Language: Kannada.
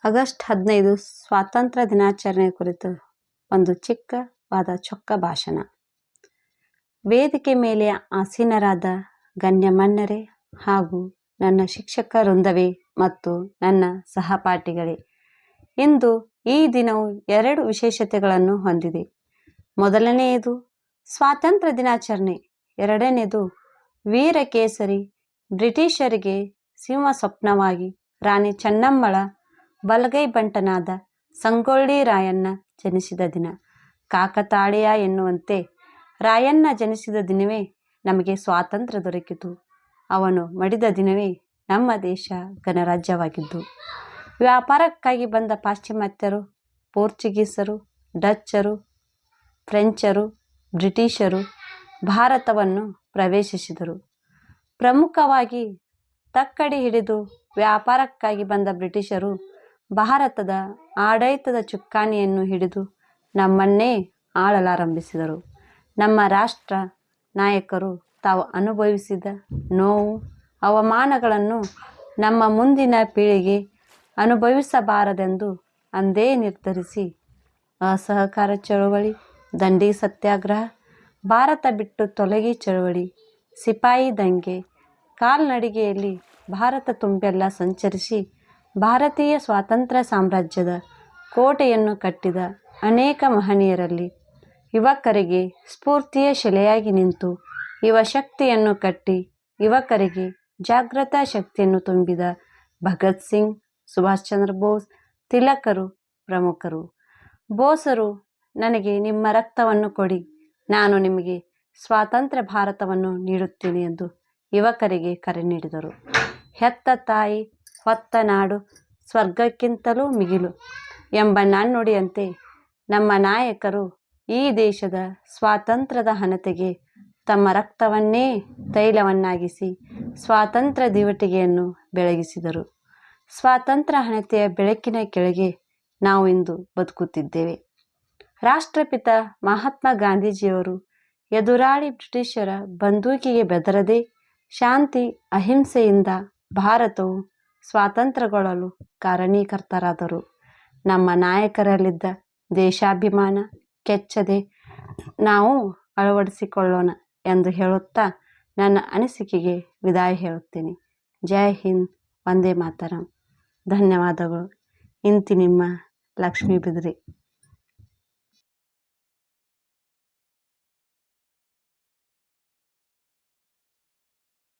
ಆಗಸ್ಟ್ 15 ಸ್ವಾತಂತ್ರ್ಯ ದಿನಾಚರಣೆ ಕುರಿತು ಒಂದು ಚಿಕ್ಕವಾದ ಚೊಕ್ಕ ಭಾಷಣ. ವೇದಿಕೆ ಮೇಲೆ ಆಸೀನರಾದ ಗಣ್ಯಮಾನ್ಯರೇ ಹಾಗೂ ನನ್ನ ಶಿಕ್ಷಕ ವೃಂದವೇ ಮತ್ತು ನನ್ನ ಸಹಪಾಠಿಗಳೇ, ಇಂದು ಈ ದಿನವು 2 ವಿಶೇಷತೆಗಳನ್ನು ಹೊಂದಿದೆ. ಮೊದಲನೆಯದು ಸ್ವಾತಂತ್ರ್ಯ ದಿನಾಚರಣೆ, ಎರಡನೆಯದು ವೀರಕೇಸರಿ ಬ್ರಿಟಿಷರಿಗೆ ಸಿಂಹ ಸ್ವಪ್ನವಾಗಿ ರಾಣಿ ಚೆನ್ನಮ್ಮಳ ಬಲಗೈ ಬಂಟನಾದ ಸಂಗೊಳ್ಳಿ ರಾಯಣ್ಣ ಜನಿಸಿದ ದಿನ. ಕಾಕತಾಳೀಯ ಎನ್ನುವಂತೆ ರಾಯಣ್ಣ ಜನಿಸಿದ ದಿನವೇ ನಮಗೆ ಸ್ವಾತಂತ್ರ್ಯ ದೊರಕಿತು. ಅವನು ಮಡಿದ ದಿನವೇ ನಮ್ಮ ದೇಶ ಗಣರಾಜ್ಯವಾಗಿದ್ದು. ವ್ಯಾಪಾರಕ್ಕಾಗಿ ಬಂದ ಪಾಶ್ಚಿಮಾತ್ಯರು, ಪೋರ್ಚುಗೀಸರು, ಡಚ್ಚರು, ಫ್ರೆಂಚರು, ಬ್ರಿಟಿಷರು ಭಾರತವನ್ನು ಪ್ರವೇಶಿಸಿದರು. ಪ್ರಮುಖವಾಗಿ ತಕ್ಕಡಿ ಹಿಡಿದು ವ್ಯಾಪಾರಕ್ಕಾಗಿ ಬಂದ ಬ್ರಿಟಿಷರು ಭಾರತದ ಆಡಳಿತದ ಚುಕ್ಕಾಣಿಯನ್ನು ಹಿಡಿದು ನಮ್ಮನ್ನೇ ಆಳಲಾರಂಭಿಸಿದರು. ನಮ್ಮ ರಾಷ್ಟ್ರ ನಾಯಕರು ತಾವು ಅನುಭವಿಸಿದ ನೋವು, ಅವಮಾನಗಳನ್ನು ನಮ್ಮ ಮುಂದಿನ ಪೀಳಿಗೆ ಅನುಭವಿಸಬಾರದೆಂದು ಅಂದೇ ನಿರ್ಧರಿಸಿ ಅಸಹಕಾರ ಚಳವಳಿ, ದಂಡಿ ಸತ್ಯಾಗ್ರಹ, ಭಾರತ ಬಿಟ್ಟು ತೊಲಗಿ ಚಳವಳಿ, ಸಿಪಾಯಿ ದಂಗೆ, ಕಾಲ್ನಡಿಗೆಯಲ್ಲಿ ಭಾರತ ತುಂಬೆಲ್ಲ ಸಂಚರಿಸಿ ಭಾರತೀಯ ಸ್ವಾತಂತ್ರ್ಯ ಸಾಮ್ರಾಜ್ಯದ ಕೋಟೆಯನ್ನು ಕಟ್ಟಿದ ಅನೇಕ ಮಹನೀಯರಲ್ಲಿ ಯುವಕರಿಗೆ ಸ್ಫೂರ್ತಿಯ ಶಿಲೆಯಾಗಿ ನಿಂತು ಯುವ ಶಕ್ತಿಯನ್ನು ಕಟ್ಟಿ ಯುವಕರಿಗೆ ಜಾಗೃತ ಶಕ್ತಿಯನ್ನು ತುಂಬಿದ ಭಗತ್ ಸಿಂಗ್, ಸುಭಾಷ್ ಚಂದ್ರ ಬೋಸ್, ತಿಲಕರು ಪ್ರಮುಖರು. ಬೋಸರು ನನಗೆ ನಿಮ್ಮ ರಕ್ತವನ್ನು ಕೊಡಿ, ನಾನು ನಿಮಗೆ ಸ್ವಾತಂತ್ರ್ಯ ಭಾರತವನ್ನು ನೀಡುತ್ತೇನೆ ಎಂದು ಯುವಕರಿಗೆ ಕರೆ ನೀಡಿದರು. ಹೆತ್ತ ತಾಯಿ ಹೊತ್ತ ನಾಡು ಸ್ವರ್ಗಕ್ಕಿಂತಲೂ ಮಿಗಿಲು ಎಂಬ ನಾಣ್ಣುಡಿಯಂತೆ ನಮ್ಮ ನಾಯಕರು ಈ ದೇಶದ ಸ್ವಾತಂತ್ರ್ಯದ ಹಣತೆಗೆ ತಮ್ಮ ರಕ್ತವನ್ನೇ ತೈಲವನ್ನಾಗಿಸಿ ಸ್ವಾತಂತ್ರ್ಯ ದೀವಟಿಗೆಯನ್ನು ಬೆಳಗಿಸಿದರು. ಸ್ವಾತಂತ್ರ್ಯ ಹಣತೆಯ ಬೆಳಕಿನ ಕೆಳಗೆ ನಾವು ಇಂದು ಬದುಕುತ್ತಿದ್ದೇವೆ. ರಾಷ್ಟ್ರಪಿತ ಮಹಾತ್ಮ ಗಾಂಧೀಜಿಯವರು ಎದುರಾಳಿ ಬ್ರಿಟಿಷರ ಬಂದೂಕಿಗೆ ಬೆದರದೆ ಶಾಂತಿ ಅಹಿಂಸೆಯಿಂದ ಭಾರತವು ಸ್ವಾತಂತ್ರ್ಯಗೊಳ್ಳಲು ಕಾರಣೀಕರ್ತರಾದರು. ನಮ್ಮ ನಾಯಕರಲ್ಲಿದ್ದ ದೇಶಾಭಿಮಾನ ಕೆಚ್ಚದೆ ನಾವು ಅಳವಡಿಸಿಕೊಳ್ಳೋಣ ಎಂದು ಹೇಳುತ್ತಾ ನನ್ನ ಅನಿಸಿಕೆಗೆ ವಿದಾಯ ಹೇಳುತ್ತೇನೆ. ಜೈ ಹಿಂದ್, ವಂದೇ ಮಾತರಂ. ಧನ್ಯವಾದಗಳು. ಇಂತಿ ನಿಮ್ಮ ಲಕ್ಷ್ಮೀ ಬಿದ್ರಿ.